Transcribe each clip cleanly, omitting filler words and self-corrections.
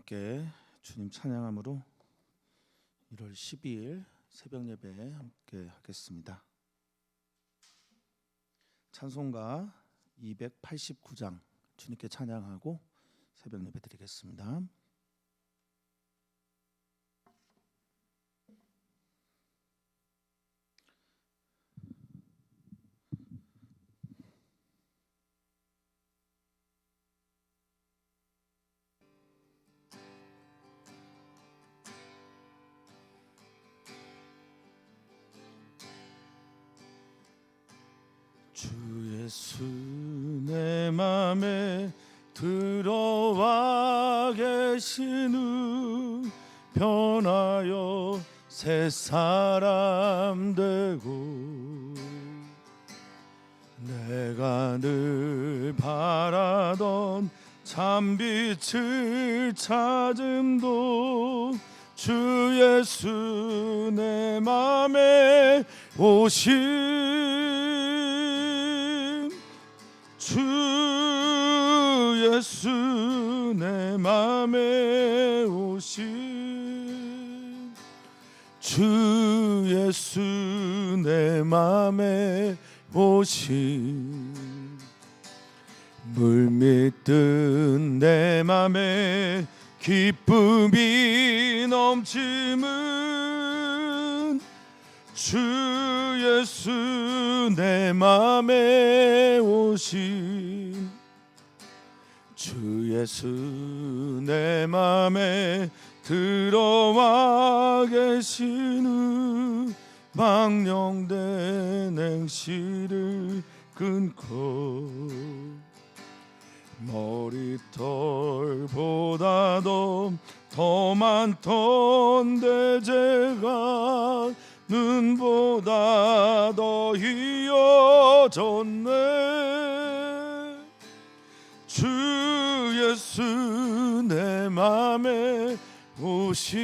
함께 주님 찬양함으로 1월 12일 새벽 예배 함께 하겠습니다. 찬송가 289장 주님께 찬양하고 새벽 예배 드리겠습니다. 주 예수 내 맘에 들어와 계신 후 변하여 새 사람 되고 내가 늘 바라던 참빛을 찾음도 주 예수 내 맘에 오신 주 예수 내 맘에 오신 주 예수 내 맘에 오신 물밀듯 내 맘에 기쁨이 넘치는 주 예수 내 맘에 오신 주 예수 내 맘에 들어와 계신 후 망령된 행실을 끊고 머리털보다도 더 많던 대제가 눈보다 더 희어졌네 주 예수 내 맘에 오신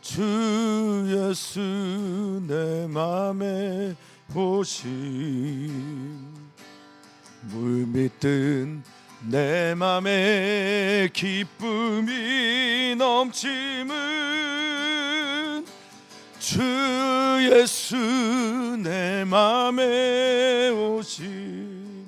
주 예수 내 맘에 오신 물밀듯 내 맘에 기쁨이 넘치는 주 예수 내 맘에 오신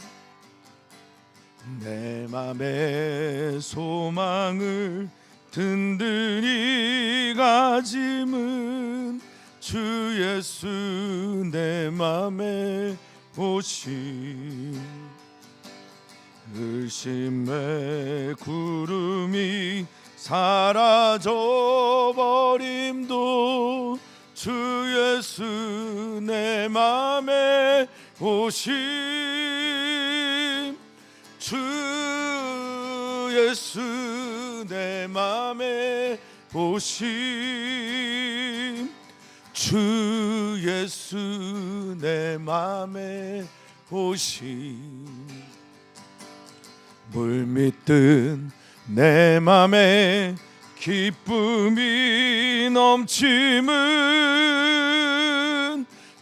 내 맘의 소망을 든든히 가짐은 주 예수 내 맘에 오신 의심의 구름이 사라져버림도 주 예수 내 맘에 오신 주 예수 내 맘에 오신 주 예수 내 맘에 오신 물밀듯 내 맘에 기쁨이 넘치는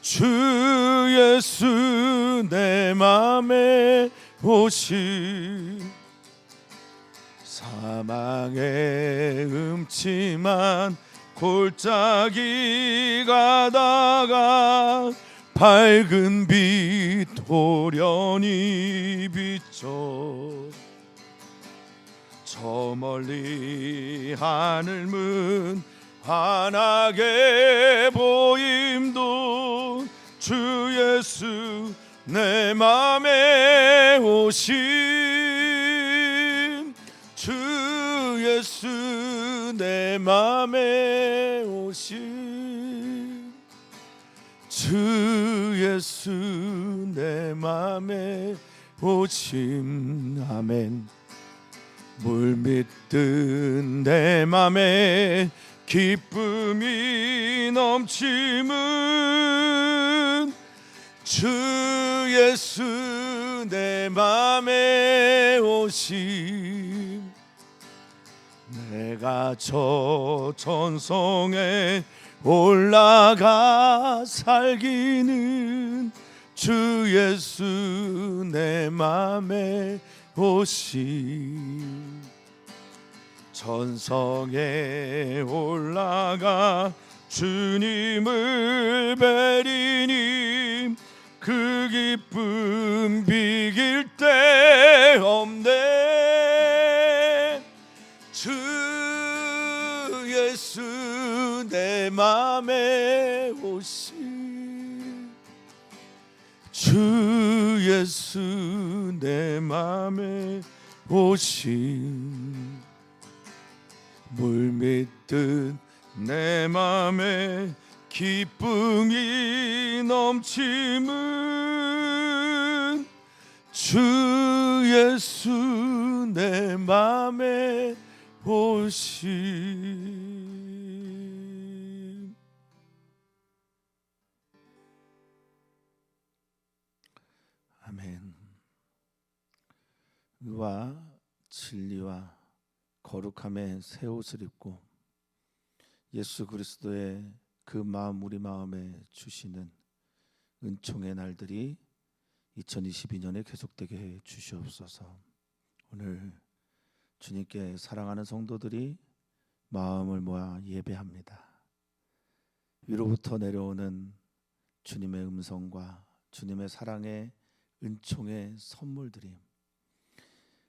주 예수 내 맘에 오신 사망의 음침한 골짜기 가다가 밝은 빛 도련히 비춰 저 멀리 하늘문 환하게 보임도 주 예수 내 맘에 오신 주 예수 내 맘에 오신 주 예수 내 맘에 오신 아멘 물밀듯 내 맘에 기쁨이 넘치는 주 예수 내 맘에 오신 내가 저 천성에 올라가 살기는 주 예수 내 맘에 오신 천성에 올라가 주님을 뵈리니 그 기쁨 비길 데 없네. 주 예수 내 맘에 오신, 주 예수 내 맘에 오신, 물밀듯 내 맘에 기쁨이 넘치는 주 예수 내 맘에 오신. 아멘. 의와 진리와 거룩함의 새 옷을 입고 예수 그리스도의 그 마음 우리 마음에 주시는 은총의 날들이 2022년에 계속되게 해 주시옵소서. 오늘 주님께 사랑하는 성도들이 마음을 모아 예배합니다. 위로부터 내려오는 주님의 음성과 주님의 사랑의 은총의 선물들이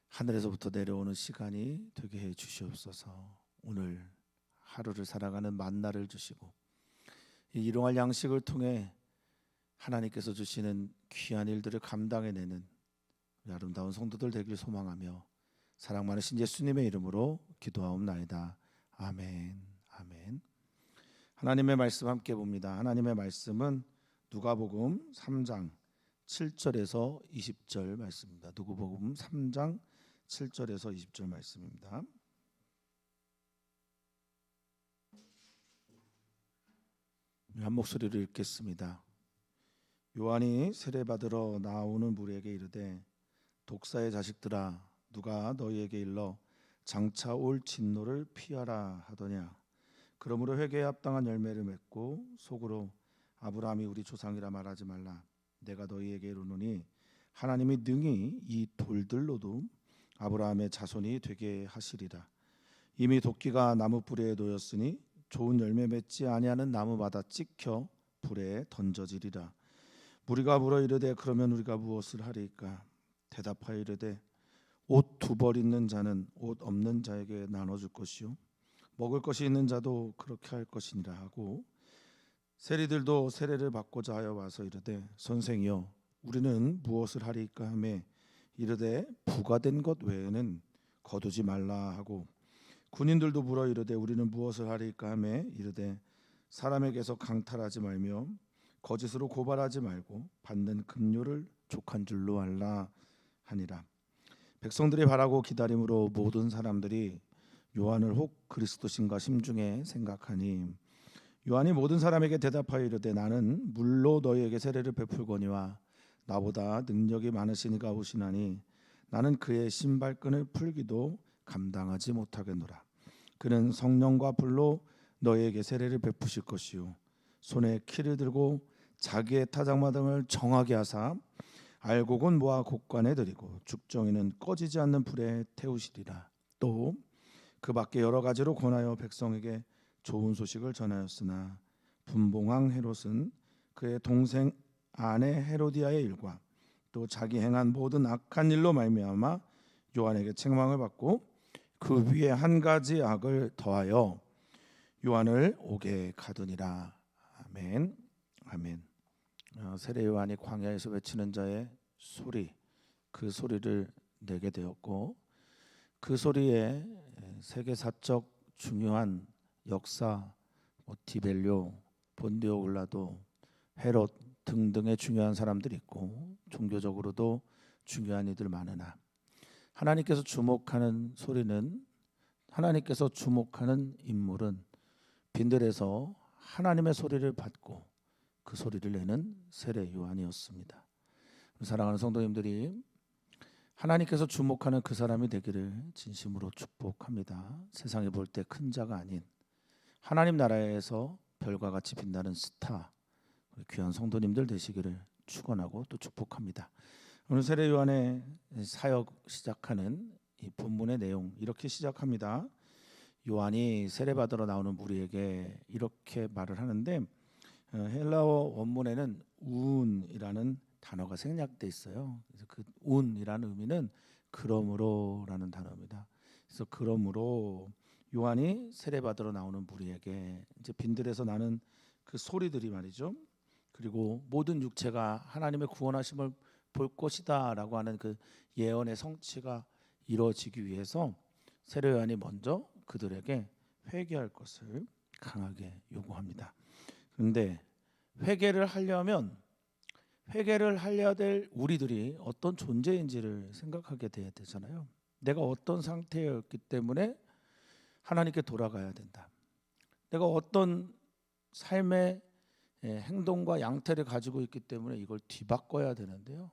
하늘에서부터 내려오는 시간이 되게 해 주시옵소서. 오늘 하루를 살아가는 만나를 주시고 이 일용할 양식을 통해 하나님께서 주시는 귀한 일들을 감당해내는 아름다운 성도들 되길 소망하며 사랑 많으신 예수님의 이름으로 기도하옵나이다. 아멘. 아멘. 하나님의 말씀 함께 봅니다. 하나님의 말씀은 누가복음 3장 7절에서 20절 말씀입니다. 누가복음 3장 7절에서 20절 말씀입니다. 한 목소리로 읽겠습니다. 요한이 세례받으러 나오는 무리에게 이르되 독사의 자식들아 누가 너희에게 일러 장차 올 진노를 피하라 하더냐. 그러므로 회개에 합당한 열매를 맺고 속으로 아브라함이 우리 조상이라 말하지 말라. 내가 너희에게 이르노니 하나님이 능히 이 돌들로도 아브라함의 자손이 되게 하시리라. 이미 도끼가 나무 뿌리에 놓였으니 좋은 열매 맺지 아니하는 나무마다 찍혀 불에 던져지리라. 무리가 물어 이르되 그러면 우리가 무엇을 하리까? 대답하여 이르되 옷 두 벌 있는 자는 옷 없는 자에게 나눠줄 것이요 먹을 것이 있는 자도 그렇게 할 것이니라 하고 세리들도 세례를 받고자 하여 와서 이르되 선생이여 우리는 무엇을 하리까 하매 이르되 부과된 것 외에는 거두지 말라 하고 군인들도 물어 이르되 우리는 무엇을 하리까 하매 이르되 사람에게서 강탈하지 말며 거짓으로 고발하지 말고 받는 급료를 족한 줄로 알라 하니라. 백성들이 바라고 기다림으로 모든 사람들이 요한을 혹 그리스도신가 심중에 생각하니 요한이 모든 사람에게 대답하여 이르되 나는 물로 너희에게 세례를 베풀거니와 나보다 능력이 많으시니가 오시나니 나는 그의 신발끈을 풀기도 감당하지 못하겠노라. 그는 성령과 불로 너희에게 세례를 베푸실 것이요 손에 키를 들고 자기의 타작마당을 정하게 하사 알곡은 모아 곡간에 들이고 죽정이는 꺼지지 않는 불에 태우시리라. 또 그 밖에 여러 가지로 권하여 백성에게 좋은 소식을 전하였으나 분봉왕 헤롯은 그의 동생 아내 헤로디아의 일과 또 자기 행한 모든 악한 일로 말미암아 요한에게 책망을 받고 그 위에 한 가지 악을 더하여 요한을 옥에 가두니라. 아멘. 아멘. 세례 요한이 광야에서 외치는 자의 소리, 그 소리를 내게 되었고 그 소리에 세계사적 중요한 역사, 디벨료, 본디오 글라도, 헤롯 등등의 중요한 사람들이 있고 종교적으로도 중요한 이들 많으나 하나님께서 주목하는 소리는 하나님께서 주목하는 인물은 빈들에서 하나님의 소리를 받고 그 소리를 내는 세례 요한이었습니다. 사랑하는 성도님들이 하나님께서 주목하는 그 사람이 되기를 진심으로 축복합니다. 세상에 볼 때 큰 자가 아닌 하나님 나라에서 별과 같이 빛나는 스타, 귀한 성도님들 되시기를 축원하고 또 축복합니다. 오늘 세례 요한의 사역 시작하는 이 본문의 내용 이렇게 시작합니다. 요한이 세례받으러 나오는 무리에게 이렇게 말을 하는데 헬라어 원문에는 운이라는 단어가 생략돼 있어요. 그래서 그 운이라는 의미는 그러므로라는 단어입니다. 그래서 그러므로 요한이 세례받으러 나오는 무리에게 이제 빈들에서 나는 그 소리들이 말이죠. 그리고 모든 육체가 하나님의 구원하심을 볼 것이다라고 하는 그 예언의 성취가 이루어지기 위해서 세례 요한이 먼저 그들에게 회개할 것을 강하게 요구합니다. 그런데 회개를 하려야 될 우리들이 어떤 존재인지를 생각하게 돼야 되잖아요. 내가 어떤 상태였기 때문에 하나님께 돌아가야 된다. 내가 어떤 삶의 행동과 양태를 가지고 있기 때문에 이걸 뒤바꿔야 되는데요.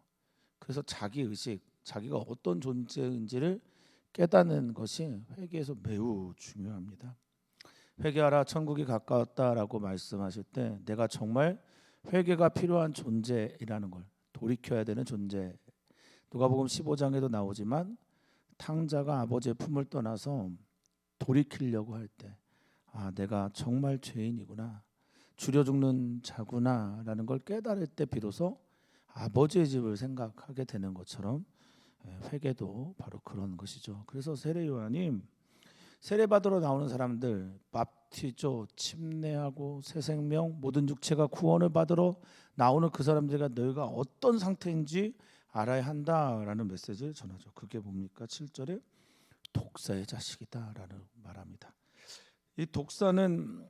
그래서 자기 의식, 자기가 어떤 존재인지를 깨닫는 것이 회개에서 매우 중요합니다. 회개하라 천국이 가까웠다라고 말씀하실 때 내가 정말 회개가 필요한 존재이라는 걸 돌이켜야 되는 존재. 누가복음 15장에도 나오지만 탕자가 아버지의 품을 떠나서 돌이키려고 할 때 내가 정말 죄인이구나. 줄여 죽는 자구나라는 걸 깨달을 때 비로소 아버지의 집을 생각하게 되는 것처럼 회개도 바로 그런 것이죠. 그래서 세례 요한이 세례받으러 나오는 사람들 밥티조 침례하고 새 생명 모든 육체가 구원을 받으러 나오는 그 사람들과 너희가 어떤 상태인지 알아야 한다라는 메시지를 전하죠. 그게 뭡니까? 7절에 독사의 자식이다라는 말합니다. 이 독사는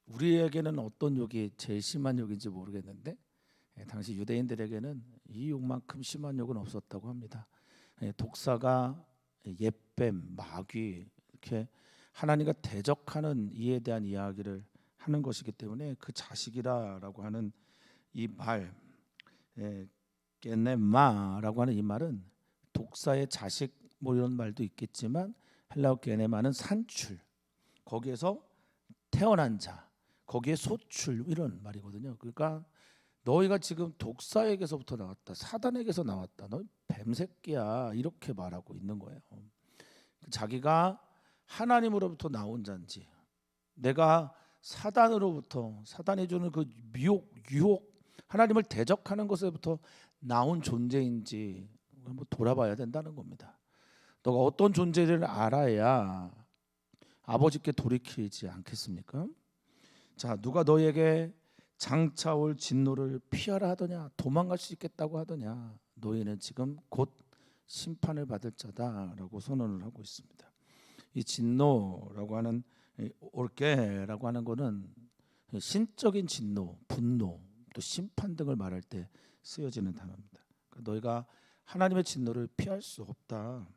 우리에게는 어떤 욕이 제일 심한 욕인지 모르겠는데 당시 유대인들에게는 이 욕만큼 심한 욕은 없었다고 합니다. 독사가 옅뱀, 마귀 이렇게 하나님과 대적하는 이에 대한 이야기를 하는 것이기 때문에 그 자식이라고 하는 이 말, 게네마라고 하는 이 말은 독사의 자식 뭐 이런 말도 있겠지만 헬라어 게네마는 산출, 거기에서 태어난 자, 거기에 소출 이런 말이거든요. 그러니까 너희가 지금 독사에게서부터 나왔다, 사단에게서 나왔다, 너 뱀새끼야 이렇게 말하고 있는 거예요. 자기가 하나님으로부터 나온 자인지 내가 사단으로부터 사단이 주는 그 유혹 하나님을 대적하는 것에부터 나온 존재인지 한번 돌아봐야 된다는 겁니다. 너가 어떤 존재를 알아야 아버지께 돌이키지 않겠습니까? 자, 누가 너에게 장차 올 진노를 피하라 하더냐, 도망갈 수 있겠다고 하더냐, 너희는 지금 곧 심판을 받을 자다라고 선언을 하고 있습니다. 이 진노라고 하는 올게라고 하는 것은 신적인 진노, 분노, 또 심판 등을 말할 때 쓰여지는 단어입니다. 그러니까 너희가 하나님의 진노를 피할 수 없다.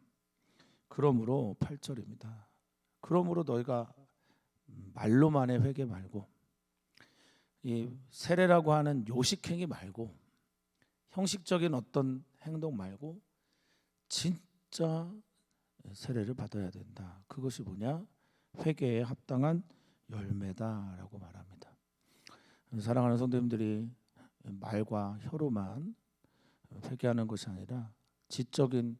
그러므로 8절입니다. 그러므로 너희가 말로만의 회개 말고 이 세례라고 하는 요식행위 말고 형식적인 어떤 행동 말고 진짜 세례를 받아야 된다. 그것이 뭐냐? 회개에 합당한 열매다라고 말합니다. 사랑하는 성도님들이 말과 혀로만 회개하는 것이 아니라 지적인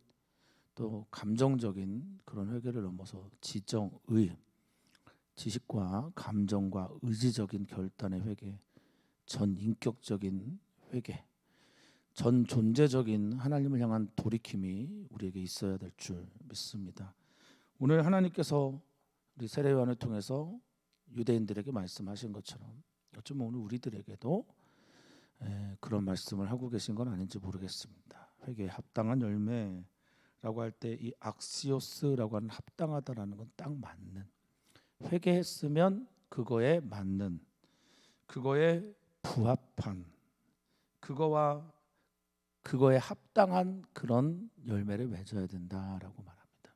또 감정적인 그런 회개를 넘어서 지정의, 지식과 감정과 의지적인 결단의 회개, 전 인격적인 회개, 전 존재적인 하나님을 향한 돌이킴이 우리에게 있어야 될 줄 믿습니다. 오늘 하나님께서 우리 세례 요한을 통해서 유대인들에게 말씀하신 것처럼 어쩌면 오늘 우리들에게도 그런 말씀을 하고 계신 건 아닌지 모르겠습니다. 회개에 합당한 열매라고 할 때 이 악시오스라고 하는 합당하다라는 건 딱 맞는, 회개했으면 그거에 맞는, 그거에 부합한, 그거에 합당한 그런 열매를 맺어야 된다라고 말합니다.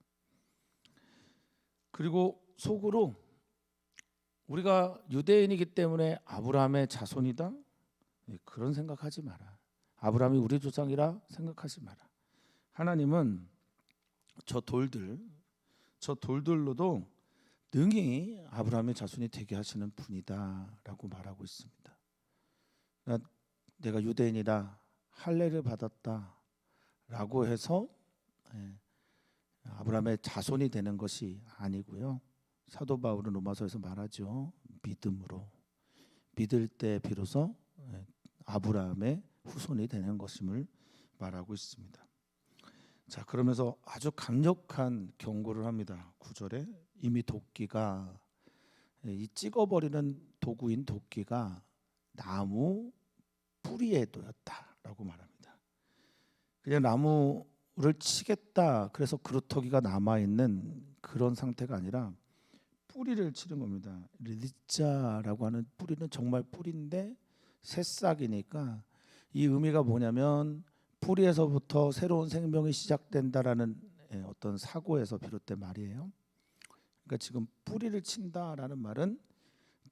그리고 속으로 우리가 유대인이기 때문에 아브라함의 자손이다? 그런 생각하지 마라. 아브라함이 우리 조상이라 생각하지 마라. 하나님은 저 돌들로도 능히 아브라함의 자손이 되게 하시는 분이다라고 말하고 있습니다. 내가 유대인이라 할례를 받았다라고 해서 아브라함의 자손이 되는 것이 아니고요. 사도 바울은 로마서에서 말하죠. 믿음으로 믿을 때 비로소 아브라함의 후손이 되는 것임을 말하고 있습니다. 자, 그러면서 아주 강력한 경고를 합니다. 9절에 이미 도끼가 이 찍어버리는 도구인 도끼가 나무 뿌리에 놓였다라고 말합니다. 그냥 나무를 치겠다 그래서 그루터기가 남아있는 그런 상태가 아니라 뿌리를 치는 겁니다. 리자라고 하는 뿌리는 정말 뿌리인데 새싹이니까 이 의미가 뭐냐면 뿌리에서부터 새로운 생명이 시작된다라는 어떤 사고에서 비롯된 말이에요. 그러니까 지금 뿌리를 친다라는 말은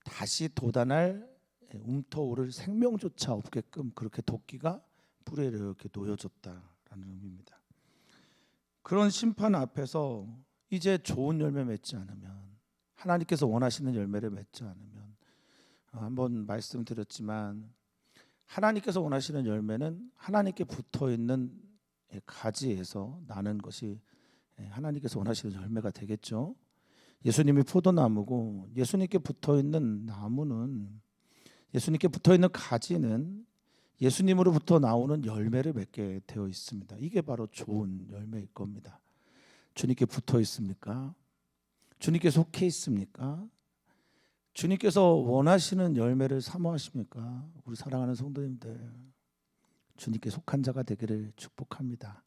다시 돋아날 움터오를 생명조차 없게끔 그렇게 도끼가 뿌리에 이렇게 놓여졌다라는 의미입니다. 그런 심판 앞에서 이제 좋은 열매 맺지 않으면, 하나님께서 원하시는 열매를 맺지 않으면, 한번 말씀드렸지만 하나님께서 원하시는 열매는 하나님께 붙어있는 가지에서 나는 것이 하나님께서 원하시는 열매가 되겠죠. 예수님이 포도나무고 예수님께 붙어있는 나무는, 예수님께 붙어있는 가지는 예수님으로부터 나오는 열매를 맺게 되어 있습니다. 이게 바로 좋은 열매일 겁니다. 주님께 붙어 있습니까? 주님께 속해 있습니까? 주님께서 원하시는 열매를 사모하십니까? 우리 사랑하는 성도님들, 주님께 속한 자가 되기를 축복합니다.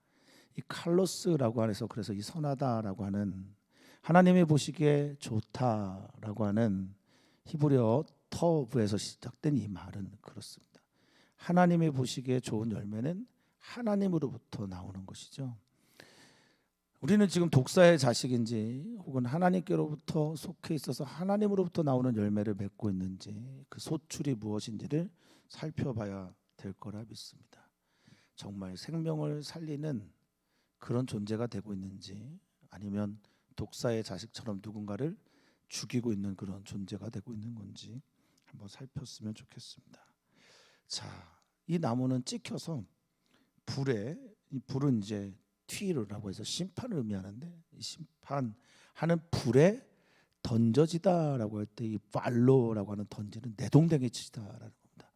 이 칼로스라고 해서 그래서 이 선하다라고 하는, 하나님이 보시기에 좋다라고 하는 히브리어 터브에서 시작된 이 말은 그렇습니다. 하나님이 보시기에 좋은 열매는 하나님으로부터 나오는 것이죠. 우리는 지금 독사의 자식인지 혹은 하나님께로부터 속해 있어서 하나님으로부터 나오는 열매를 맺고 있는지, 그 소출이 무엇인지를 살펴봐야 될 거라 믿습니다. 정말 생명을 살리는 그런 존재가 되고 있는지, 아니면 독사의 자식처럼 누군가를 죽이고 있는 그런 존재가 되고 있는 건지 한번 살폈으면 좋겠습니다. 자, 이 나무는 찍혀서 불에, 이 불은 이제 튀르라고 해서 심판을 의미하는데, 이 심판하는 불에 던져지다라고 할 때 이 팔로라고 하는 던지는 내동댕이 치다라는 겁니다.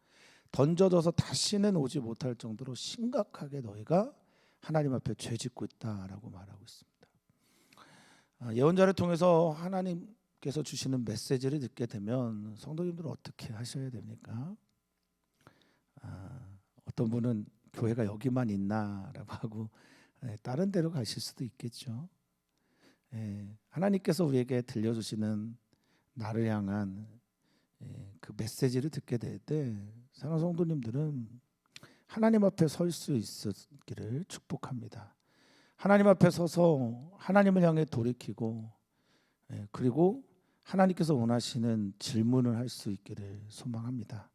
던져져서 다시는 오지 못할 정도로 심각하게 너희가 하나님 앞에 죄짓고 있다라고 말하고 있습니다. 예언자를 통해서 하나님께서 주시는 메시지를 듣게 되면 성도님들은 어떻게 하셔야 됩니까? 어떤 분은 교회가 여기만 있나라고 하고 다른 데로 가실 수도 있겠죠. 하나님께서 우리에게 들려주시는 나를 향한 그 메시지를 듣게 될 때 사랑하는 성도님들은 하나님 앞에 설 수 있기를 축복합니다. 하나님 앞에 서서 하나님을 향해 돌이키고, 그리고 하나님께서 원하시는 질문을 할 수 있기를 소망합니다.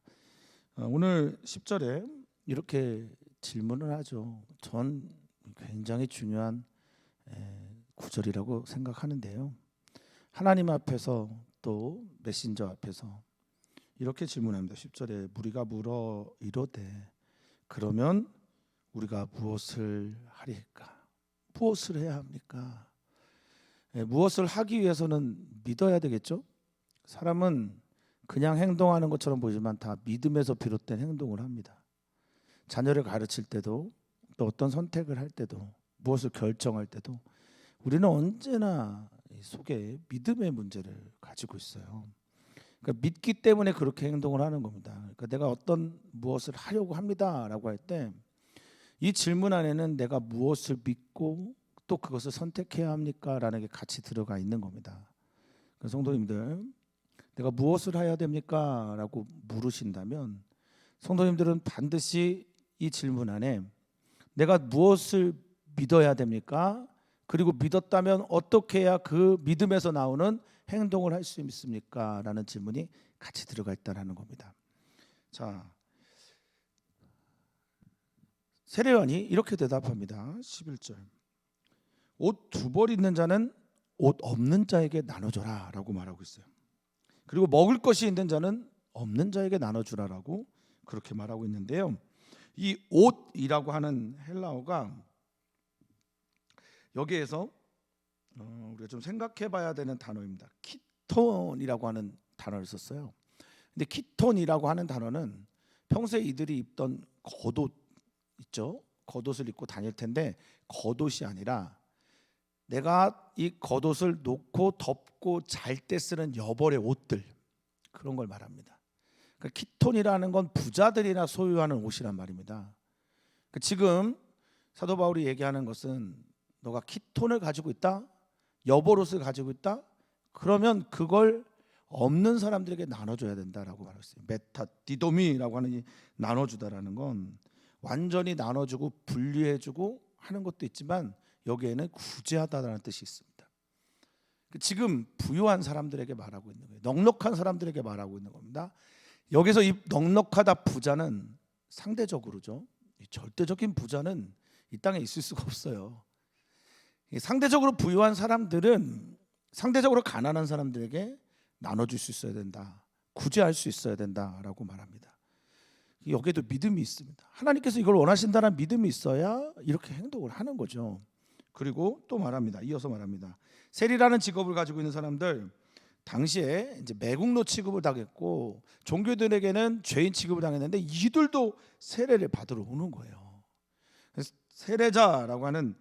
오늘 10절에 이렇게 질문을 하죠. 전 굉장히 중요한 구절이라고 생각하는데요. 하나님 앞에서 또 메신저 앞에서 이렇게 질문합니다. 10절에 무리가 물어 이르되 그러면 우리가 무엇을 하리까? 무엇을 해야 합니까? 무엇을 하기 위해서는 믿어야 되겠죠? 사람은 그냥 행동하는 것처럼 보이지만 다 믿음에서 비롯된 행동을 합니다. 자녀를 가르칠 때도, 또 어떤 선택을 할 때도, 무엇을 결정할 때도 우리는 언제나 속에 믿음의 문제를 가지고 있어요. 그러니까 믿기 때문에 그렇게 행동을 하는 겁니다. 그러니까 내가 어떤 무엇을 하려고 합니다라고 할 때 이 질문 안에는 내가 무엇을 믿고 또 그것을 선택해야 합니까? 라는 게 같이 들어가 있는 겁니다. 그러니까 성도님들, 내가 무엇을 해야 됩니까? 라고 물으신다면 성도님들은 반드시 이 질문 안에 내가 무엇을 믿어야 됩니까? 그리고 믿었다면 어떻게 해야 그 믿음에서 나오는 행동을 할 수 있습니까? 라는 질문이 같이 들어가 있다는 겁니다. 자, 세례요한이 이렇게 대답합니다. 11절, 옷 두 벌 있는 자는 옷 없는 자에게 나눠줘라 라고 말하고 있어요. 그리고 먹을 것이 있는 자는 없는 자에게 나눠주라라고 그렇게 말하고 있는데요. 이 옷이라고 하는 헬라어가 여기에서 우리가 좀 생각해봐야 되는 단어입니다. 키톤이라고 하는 단어를 썼어요. 근데 키톤이라고 하는 단어는 평소에 이들이 입던 겉옷 있죠? 겉옷을 입고 다닐 텐데 겉옷이 아니라 내가 이 겉옷을 놓고 덮고 잘 때 쓰는 여벌의 옷들, 그런 걸 말합니다. 그러니까 키톤이라는 건 부자들이나 소유하는 옷이란 말입니다. 지금 사도 바울이 얘기하는 것은 너가 키톤을 가지고 있다, 여벌옷을 가지고 있다, 그러면 그걸 없는 사람들에게 나눠줘야 된다라고 말했어요. 메타디도미라고 하는 이 나눠주다라는 건 완전히 나눠주고 분리해주고 하는 것도 있지만 여기에는 구제하다라는 뜻이 있습니다. 지금 부유한 사람들에게 말하고 있는 거예요. 넉넉한 사람들에게 말하고 있는 겁니다. 여기서 이 넉넉하다 부자는 상대적으로죠. 절대적인 부자는 이 땅에 있을 수가 없어요. 상대적으로 부유한 사람들은 상대적으로 가난한 사람들에게 나눠줄 수 있어야 된다, 구제할 수 있어야 된다라고 말합니다. 여기에도 믿음이 있습니다. 하나님께서 이걸 원하신다는 믿음이 있어야 이렇게 행동을 하는 거죠. 그리고 또 말합니다. 이어서 말합니다. 세리라는 직업을 가지고 있는 사람들, 당시에 이제 매국노 취급을 당했고 종교들에게는 죄인 취급을 당했는데 이들도 세례를 받으러 오는 거예요. 세례자라고 하는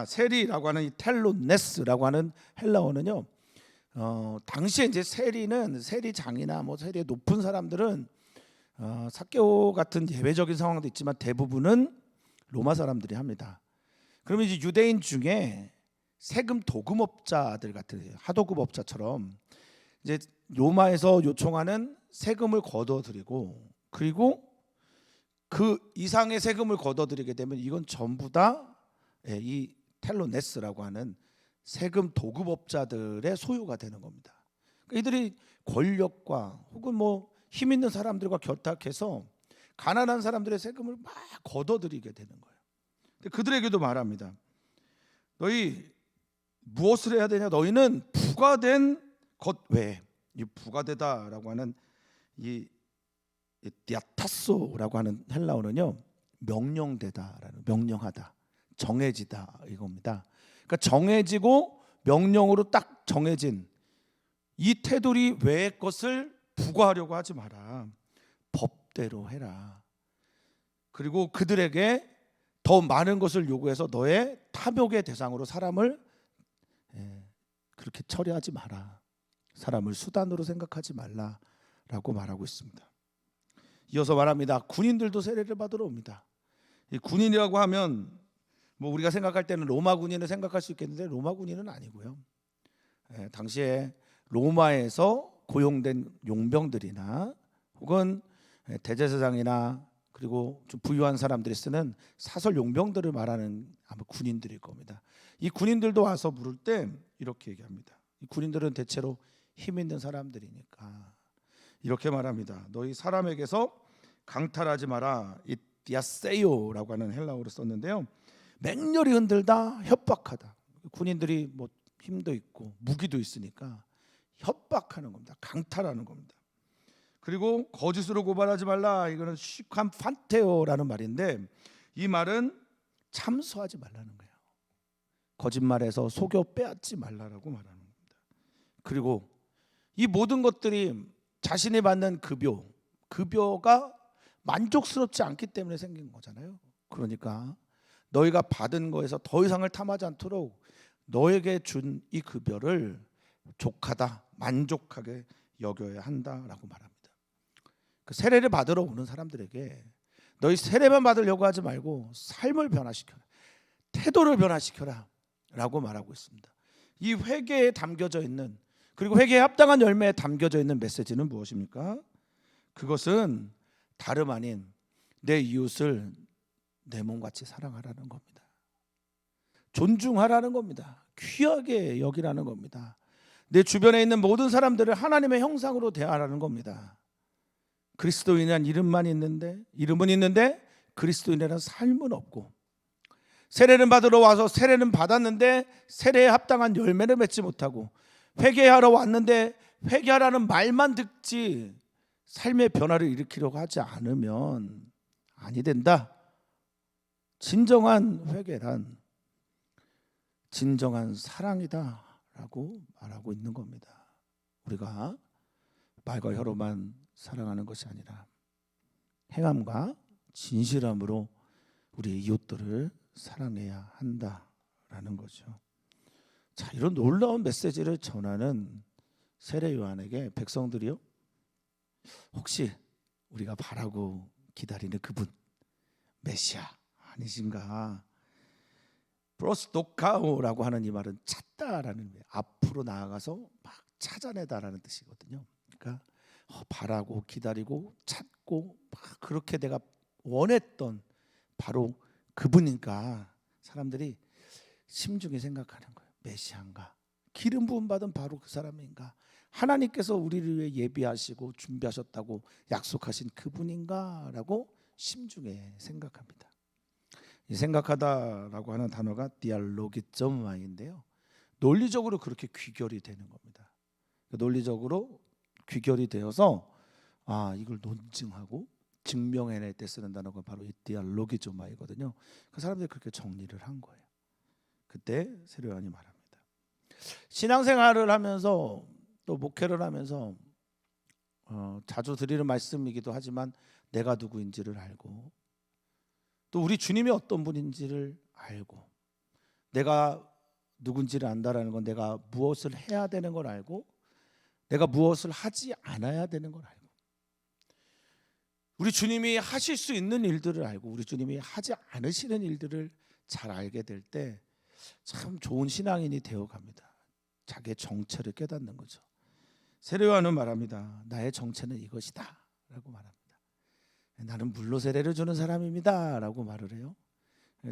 세리라고 하는 이 텔로네스라고 하는 헬라어는요. 당시에 이제 세리장이나 뭐 세리에 높은 사람들은 삭개오 같은 예외적인 상황도 있지만 대부분은 로마 사람들이 합니다. 그러면 이제 유대인 중에 세금 도금업자들 같은 하도급업자처럼 이제 로마에서 요청하는 세금을 걷어들이고 그리고 그 이상의 세금을 걷어들이게 되면 이건 전부 다 이 텔로네스라고 하는 세금 도급업자들의 소유가 되는 겁니다. 그러니까 이들이 권력과 혹은 뭐 힘 있는 사람들과 결탁해서 가난한 사람들의 세금을 막 걷어들이게 되는 거예요. 그들에게도 말합니다. 너희 무엇을 해야 되냐? 너희는 부과된 것 외에, 이 부과되다라고 하는 이 디아타소라고 하는 헬라어는요, 명령되다라는, 명령하다, 정해지다 이겁니다. 그러니까 정해지고 명령으로 딱 정해진 이 테두리 외의 것을 부과하려고 하지 마라. 법대로 해라. 그리고 그들에게 더 많은 것을 요구해서 너의 탐욕의 대상으로 사람을 그렇게 처리하지 마라. 사람을 수단으로 생각하지 말라라고 말하고 있습니다. 이어서 말합니다. 군인들도 세례를 받으러 옵니다. 이 군인이라고 하면 뭐 우리가 생각할 때는 로마 군인을 생각할 수 있겠는데 로마 군인은 아니고요. 당시에 로마에서 고용된 용병들이나 혹은 대제사장이나 그리고 좀 부유한 사람들이 쓰는 사설 용병들을 말하는 아마 군인들일 겁니다. 이 군인들도 와서 물을 때 이렇게 얘기합니다. 이 군인들은 대체로 힘 있는 사람들이니까 이렇게 말합니다. 너희 사람에게서 강탈하지 마라. 이 디아세요라고 하는 헬라어로 썼는데요. 맹렬히 흔들다, 협박하다. 군인들이 뭐 힘도 있고 무기도 있으니까 협박하는 겁니다. 강탈하는 겁니다. 그리고 거짓으로 고발하지 말라. 이거는 시캄 판테오라는 말인데 이 말은 참소하지 말라는 거예요. 거짓말에서 속여 빼앗지 말라라고 말하는 겁니다. 그리고 이 모든 것들이 자신이 받는 급여가 만족스럽지 않기 때문에 생긴 거잖아요. 그러니까 너희가 받은 거에서 더 이상을 탐하지 않도록 너에게 준 이 급여를 족하다, 만족하게 여겨야 한다라고 말합니다. 그 세례를 받으러 오는 사람들에게 너희 세례만 받으려고 하지 말고 삶을 변화시켜라, 태도를 변화시켜라 라고 말하고 있습니다. 이 회개에 담겨져 있는, 그리고 회개에 합당한 열매에 담겨져 있는 메시지는 무엇입니까? 그것은 다름 아닌 내 이웃을 내 몸같이 사랑하라는 겁니다. 존중하라는 겁니다. 귀하게 여기라는 겁니다. 내 주변에 있는 모든 사람들을 하나님의 형상으로 대하라는 겁니다. 그리스도인이란 이름은 있는데 그리스도인이라는 삶은 없고, 세례는 받으러 와서 세례는 받았는데 세례에 합당한 열매를 맺지 못하고, 회개하러 왔는데 회개하라는 말만 듣지 삶의 변화를 일으키려고 하지 않으면 아니 된다. 진정한 회개란 진정한 사랑이다라고 말하고 있는 겁니다. 우리가 말과 혀로만 사랑하는 것이 아니라 행함과 진실함으로 우리 이웃들을 사랑해야 한다라는 거죠. 자, 이런 놀라운 메시지를 전하는 세례 요한에게 백성들이요, 혹시 우리가 바라고 기다리는 그분 메시아 아니신가? 프로스도카오라고 하는 이 말은 찾다라는 의미예요. 앞으로 나아가서 막 찾아내다라는 뜻이거든요. 그러니까 바라고 기다리고 찾고 막 그렇게 내가 원했던 바로 그분인가 사람들이 심중에 생각하는 거예요. 메시아인가? 기름 부음 받은 바로 그 사람인가? 하나님께서 우리를 위해 예비하시고 준비하셨다고 약속하신 그분인가라고 심중에 생각합니다. 이 생각하다라고 하는 단어가 디알로기점인데요, 논리적으로 그렇게 귀결이 되는 겁니다. 논리적으로 귀결이 되어서 이걸 논증하고 증명해낼 때 쓰는 단어가 바로 이 디알로기조마이거든요. 그 사람들이 그렇게 정리를 한 거예요. 그때 세례 요한이 말합니다. 신앙생활을 하면서 또 목회를 하면서 자주 드리는 말씀이기도 하지만 내가 누구인지를 알고 또 우리 주님이 어떤 분인지를 알고 내가 누군지를 안다라는 건 내가 무엇을 해야 되는 걸 알고 내가 무엇을 하지 않아야 되는 걸 알고 우리 주님이 하실 수 있는 일들을 알고 우리 주님이 하지 않으시는 일들을 잘 알게 될 때 참 좋은 신앙인이 되어갑니다. 자기의 정체를 깨닫는 거죠. 세례 요한은 말합니다. 나의 정체는 이것이다 라고 말합니다. 나는 물로 세례를 주는 사람입니다 라고 말을 해요.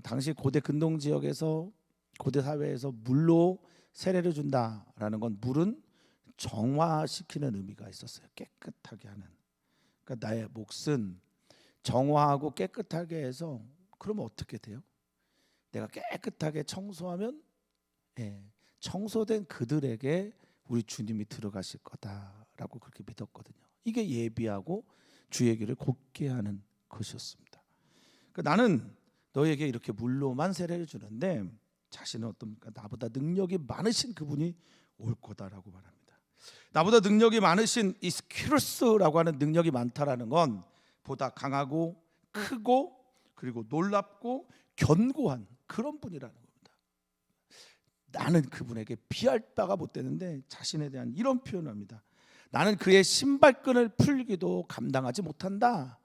당시 고대 근동 지역에서 고대 사회에서 물로 세례를 준다라는 건 물은 정화시키는 의미가 있었어요. 깨끗하게 하는. 그러니까 나의 몫은 정화하고 깨끗하게 해서 그러면 어떻게 돼요? 내가 깨끗하게 청소하면 청소된 그들에게 우리 주님이 들어가실 거다라고 그렇게 믿었거든요. 이게 예비하고 주의 길을 곧게 하는 것이었습니다. 그러니까 나는 너에게 이렇게 물로만 세례를 주는데 자신은 어떻습니까? 나보다 능력이 많으신 그분이 올 거다라고 말합니다. 나보다 능력이 많으신 이 스키루스라고 하는 능력이 많다라는 건 보다 강하고 크고 그리고 놀랍고 견고한 그런 분이라는 겁니다. 나는 그분에게 비할 바가 못 되는데 자신에 대한 이런 표현을 합니다. 나는 그의 신발끈을 풀기도 감당하지 못한다.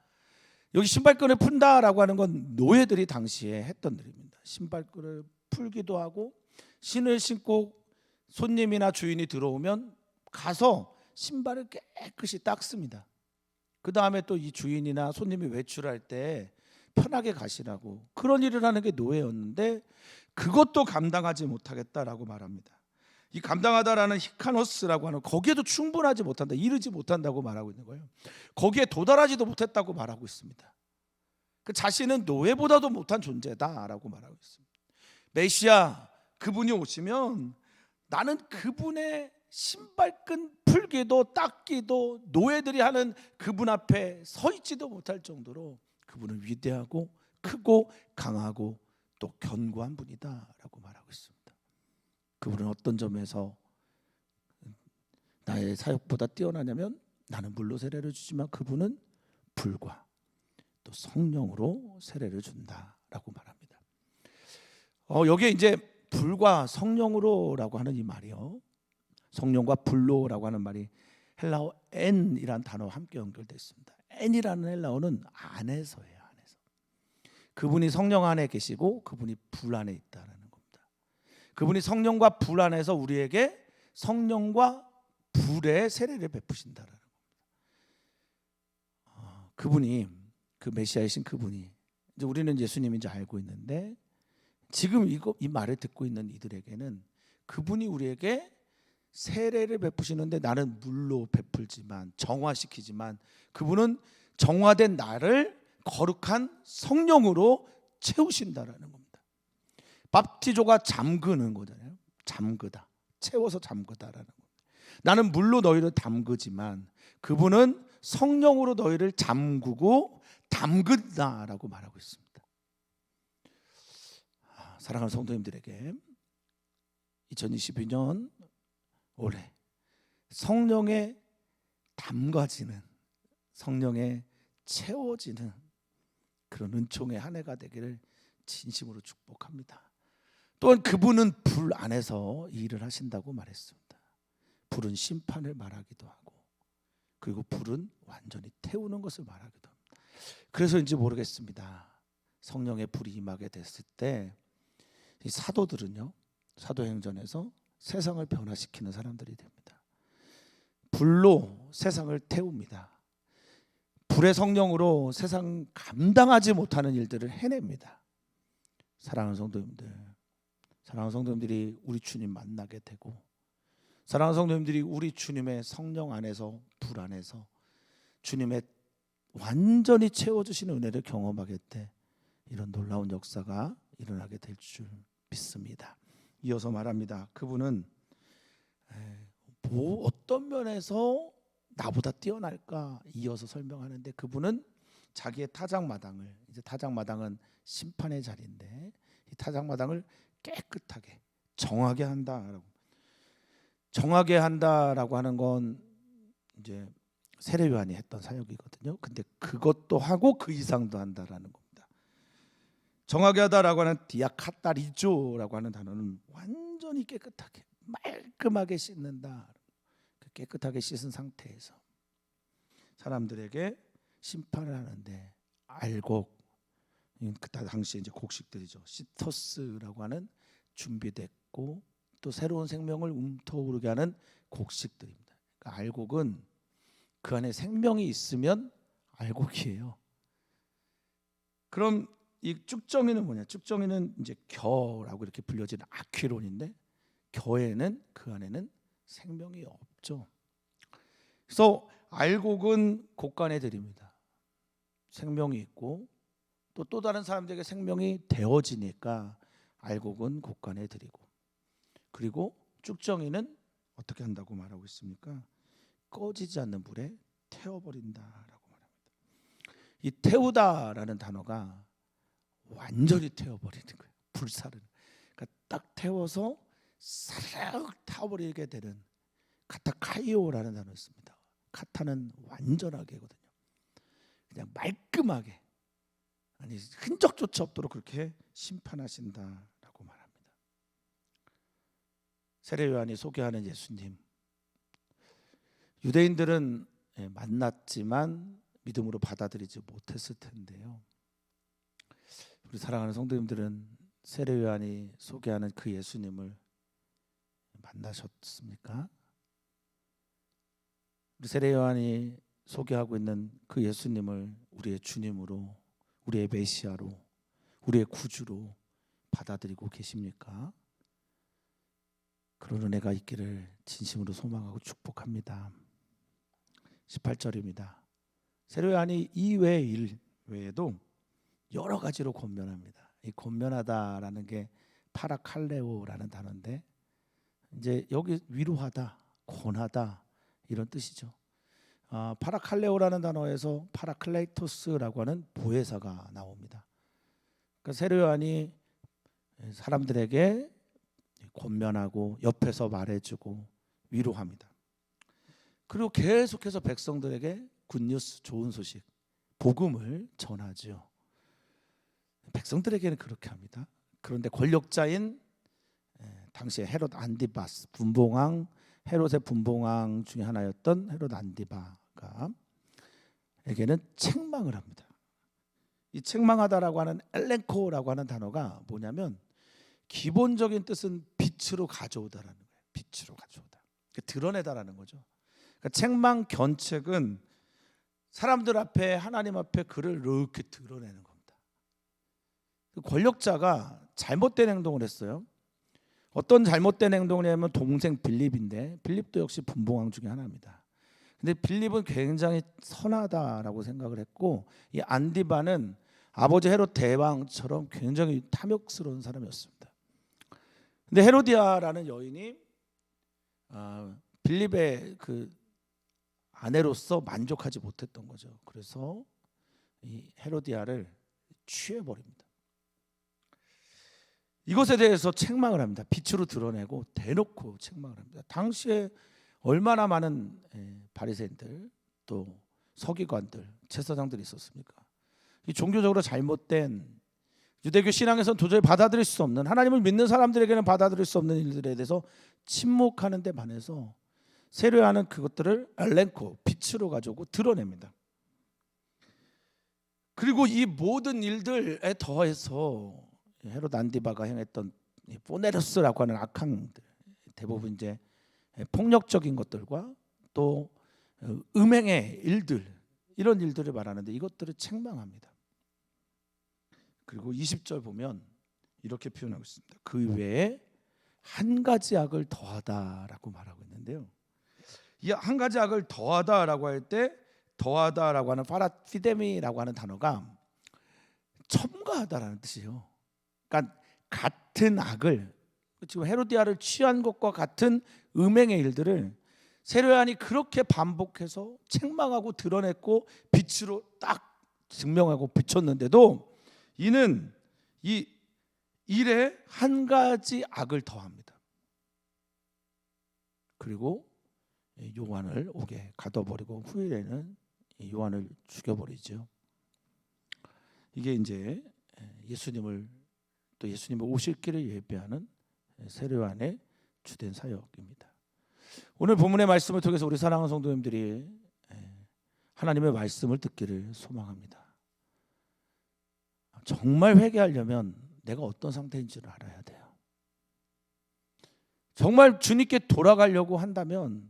여기 신발끈을 푼다라고 하는 건 노예들이 당시에 했던 일입니다. 신발끈을 풀기도 하고 신을 신고 손님이나 주인이 들어오면 가서 신발을 깨끗이 닦습니다. 그 다음에 또 이 주인이나 손님이 외출할 때 편하게 가시라고 그런 일을 하는 게 노예였는데 그것도 감당하지 못하겠다라고 말합니다. 이 감당하다라는 히카노스라고 하는 거기에도 충분하지 못한다, 이르지 못한다고 말하고 있는 거예요. 거기에 도달하지도 못했다고 말하고 있습니다. 그 자신은 노예보다도 못한 존재다라고 말하고 있습니다. 메시아 그분이 오시면 나는 그분의 신발끈 풀기도 닦기도 노예들이 하는 그분 앞에 서 있지도 못할 정도로 그분은 위대하고 크고 강하고 또 견고한 분이다라고 말하고 있습니다. 그분은 어떤 점에서 나의 사역보다 뛰어나냐면 나는 물로 세례를 주지만 그분은 불과 또 성령으로 세례를 준다라고 말합니다. 여기에 이제 불과 성령으로라고 하는 이 말이요, 성령과 불로라고 하는 말이 헬라어 엔이라는 단어와 함께 연결되어 있습니다. 엔이라는 헬라어는 안에서예요. 안에서 그분이 성령 안에 계시고 그분이 불 안에 있다라는 겁니다. 그분이 성령과 불 안에서 우리에게 성령과 불의 세례를 베푸신다라는 겁니다. 그분이 그 메시아이신 그분이 이제 우리는 예수님인지 알고 있는데 지금 이 말을 듣고 있는 이들에게는 그분이 우리에게 세례를 베푸시는데 나는 물로 베풀지만 정화시키지만 그분은 정화된 나를 거룩한 성령으로 채우신다라는 겁니다. 밥티조가 잠그는 거잖아요. 잠그다, 채워서 잠그다라는 겁니다. 나는 물로 너희를 담그지만 그분은 성령으로 너희를 잠그고 담근다라고 말하고 있습니다. 사랑하는 성도님들에게 2022년 올해 성령에 담가지는, 성령에 채워지는 그런 은총의 한 해가 되기를 진심으로 축복합니다. 또한 그분은 불 안에서 일을 하신다고 말했습니다. 불은 심판을 말하기도 하고, 그리고 불은 완전히 태우는 것을 말하기도 합니다. 그래서인지 모르겠습니다. 성령의 불이 임하게 됐을 때 이 사도들은요, 사도행전에서 세상을 변화시키는 사람들이 됩니다. 불로 세상을 태웁니다. 불의 성령으로 세상 감당하지 못하는 일들을 해냅니다. 사랑하는 성도님들, 사랑하는 성도님들이 우리 주님 만나게 되고, 사랑하는 성도님들이 우리 주님의 성령 안에서, 불 안에서 주님의 완전히 채워주시는 은혜를 경험하게 돼 이런 놀라운 역사가 일어나게 될 줄 믿습니다. 이어서 말합니다. 그분은 어떤 면에서 나보다 뛰어날까 이어서 설명하는데, 그분은 자기의 타작마당을, 이제 타작마당은 심판의 자리인데, 이 타작마당을 깨끗하게 정하게 한다라고, 정하게 한다라고 하는 건 이제 세례 요한이 했던 사역이거든요. 근데 그것도 하고 그 이상도 한다라는 겁니다. 정하게 하다라고 하는 디아카타리조라고 하는 단어는 완전히 깨끗하게 말끔하게 씻는다. 깨끗하게 씻은 상태에서 사람들에게 심판을 하는데, 알곡, 그 당시에 이제 곡식들이죠. 시터스라고 하는 준비됐고 또 새로운 생명을 움터오르게 하는 곡식들입니다. 그러니까 알곡은 그 안에 생명이 있으면 알곡이에요. 그럼 이 쭉정이는 뭐냐? 쭉정이는 이제 겨라고 이렇게 불려지는 아퀴론인데, 겨에는, 그 안에는 생명이 없죠. 그래서 알곡은 곡간에 드립니다. 생명이 있고 또 다른 사람들에게 생명이 되어지니까 알곡은 곡간에 드리고, 그리고 쭉정이는 어떻게 한다고 말하고 있습니까? 꺼지지 않는 불에 태워버린다라고 말합니다. 이 태우다라는 단어가 완전히 태워버리는 거예요. 불사를. 그러니까 딱 태워서 사르륵 타버리게 되는, 카타카이오라는 단어를 씁니다. 카타는 완전하게거든요. 그냥 말끔하게, 아니 흔적조차 없도록 그렇게 심판하신다라고 말합니다. 세례 요한이 소개하는 예수님, 유대인들은 만났지만 믿음으로 받아들이지 못했을 텐데요. 우리 사랑하는 성도님들은 세례 요한이 소개하는 그 예수님을 만나셨습니까? 우리 세례 요한이 소개하고 있는 그 예수님을 우리의 주님으로, 우리의 메시아로, 우리의 구주로 받아들이고 계십니까? 그런 은혜가 있기를 진심으로 소망하고 축복합니다. 18절입니다. 세례 요한이 이 외의 일 외에도 여러 가지로 권면합니다. 이 권면하다라는 게 파라칼레오라는 단어인데, 이제 여기 위로하다, 권하다 이런 뜻이죠. 파라칼레오라는 단어에서 파라클레이토스라고 하는 보혜사가 나옵니다. 그러니까 세례 요한이 사람들에게 권면하고 옆에서 말해주고 위로합니다. 그리고 계속해서 백성들에게 굿뉴스, 좋은 소식, 복음을 전하죠. 백성들에게는 그렇게 합니다. 그런데 권력자인 당시에 헤롯 안디바스, 분봉왕, 헤롯의 분봉왕 중에 하나였던 헤롯 안디바가 에게는 책망을 합니다. 이 책망하다라고 하는 엘렌코라고 하는 단어가 뭐냐면, 기본적인 뜻은 빛으로 가져오다라는 거예요. 빛으로 가져오다, 드러내다라는 거죠. 그러니까 책망, 견책은 사람들 앞에, 하나님 앞에 그를 이렇게 드러내는 겁니다. 권력자가 잘못된 행동을 했어요. 어떤 잘못된 행동을 하면 동생 빌립인데, 빌립도 역시 분봉왕 중에 하나입니다. 근데 빌립은 굉장히 선하다라고 생각을 했고, 이 안디바는 아버지 헤롯 대왕처럼 굉장히 탐욕스러운 사람이었습니다. 근데 헤로디아라는 여인이 빌립의 그 아내로서 만족하지 못했던 거죠. 그래서 이 헤로디아를 취해버립니다. 이것에 대해서 책망을 합니다. 빛으로 드러내고 대놓고 책망을 합니다. 당시에 얼마나 많은 바리새인들 또 서기관들, 제사장들이 있었습니까? 이 종교적으로 잘못된 유대교 신앙에서는 도저히 받아들일 수 없는, 하나님을 믿는 사람들에게는 받아들일 수 없는 일들에 대해서 침묵하는 데 반해서 세례요한은 그것들을 엘렌코, 빛으로 가지고 드러냅니다. 그리고 이 모든 일들에 더해서 헤롯 안디바가 행했던 포네르스라고 하는 악행들, 대부분 이제 폭력적인 것들과 또 음행의 일들, 이런 일들을 말하는데 이것들을 책망합니다. 그리고 20절 보면 이렇게 표현하고 있습니다. 그 외에 한 가지 악을 더하다라고 말하고 있는데요. 이 한 가지 악을 더하다라고 할 때 더하다라고 하는 파라피데미라고 하는 단어가 첨가하다라는 뜻이에요. 그러니까 같은 악을, 지금 헤로디아를 취한 것과 같은 음행의 일들을 세례요한이 그렇게 반복해서 책망하고 드러냈고 빛으로 딱 증명하고 비췄는데도 이는 이 일에 한 가지 악을 더합니다. 그리고 요한을 옥에 가둬버리고 후일에는 요한을 죽여버리죠. 이게 이제 예수님을 오실 길을 예배하는 세례요한의 주된 사역입니다. 오늘 본문의 말씀을 통해서 우리 사랑하는 성도님들이 하나님의 말씀을 듣기를 소망합니다. 정말 회개하려면 내가 어떤 상태인지를 알아야 돼요. 정말 주님께 돌아가려고 한다면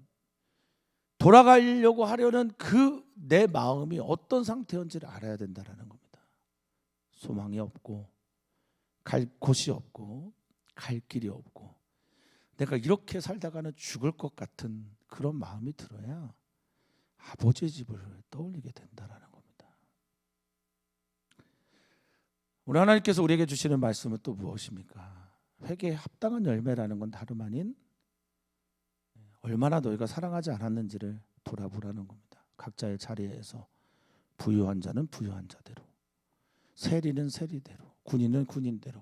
돌아가려고 하려는 그 내 마음이 어떤 상태인지를 알아야 된다는 겁니다. 소망이 없고 갈 곳이 없고 갈 길이 없고 내가 이렇게 살다가는 죽을 것 같은 그런 마음이 들어야 아버지의 집을 떠올리게 된다는 겁니다. 우리 하나님께서 우리에게 주시는 말씀은 또 무엇입니까? 회개에 합당한 열매라는 건 다름 아닌 얼마나 너희가 사랑하지 않았는지를 돌아보라는 겁니다. 각자의 자리에서 부유한 자는 부유한 자대로, 세리는 세리대로, 군인은 군인대로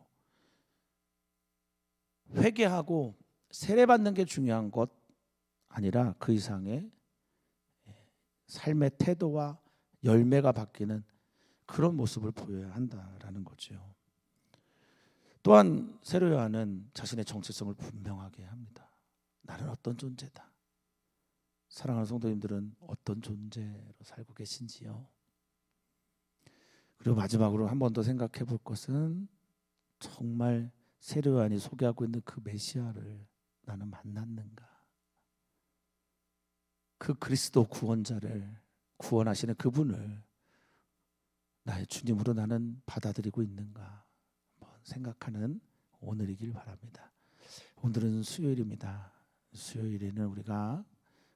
회개하고 세례받는 게 중요한 것 아니라 그 이상의 삶의 태도와 열매가 바뀌는 그런 모습을 보여야 한다라는 거죠. 또한 세례요한은 자신의 정체성을 분명하게 합니다. 나는 어떤 존재다. 사랑하는 성도님들은 어떤 존재로 살고 계신지요? 그리고 마지막으로 한 번 더 생각해 볼 것은 정말 세례요한이 소개하고 있는 그 메시아를 나는 만났는가? 그 그리스도 구원자를, 구원하시는 그분을 나의 주님으로 나는 받아들이고 있는가? 한번 생각하는 오늘이길 바랍니다. 오늘은 수요일입니다. 수요일에는 우리가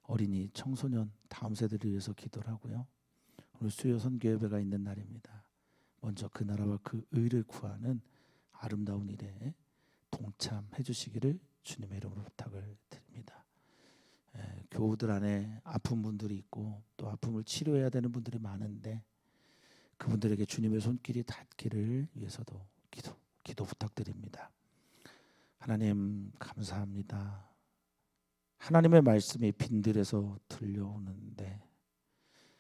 어린이, 청소년, 다음 세대를 위해서 기도를 하고요. 오늘 수요 선교 예배가 있는 날입니다. 먼저 그 나라와 그 의를 구하는 아름다운 일에 동참해 주시기를 주님의 이름으로 부탁을 드립니다. 교우들 안에 아픈 분들이 있고 또 아픔을 치료해야 되는 분들이 많은데 그분들에게 주님의 손길이 닿기를 위해서도 기도 부탁드립니다. 하나님 감사합니다. 하나님의 말씀이 빈들에서 들려오는데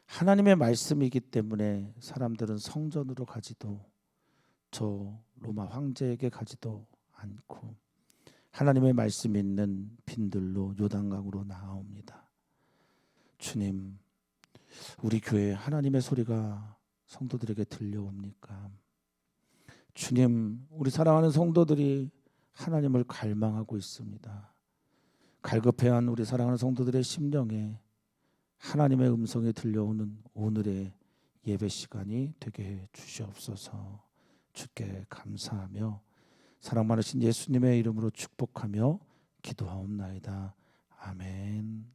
하나님의 말씀이기 때문에 사람들은 성전으로 가지도 저 로마 황제에게 가지도 않고 하나님의 말씀이 있는 빈들로 요단강으로 나아옵니다. 주님, 우리 교회에 하나님의 소리가 성도들에게 들려옵니까? 주님, 우리 사랑하는 성도들이 하나님을 갈망하고 있습니다. 갈급해한 우리 사랑하는 성도들의 심령에 하나님의 음성이 들려오는 오늘의 예배 시간이 되게 해 주시옵소서. 주께 감사하며 사랑 많으신 예수님의 이름으로 축복하며 기도하옵나이다. 아멘.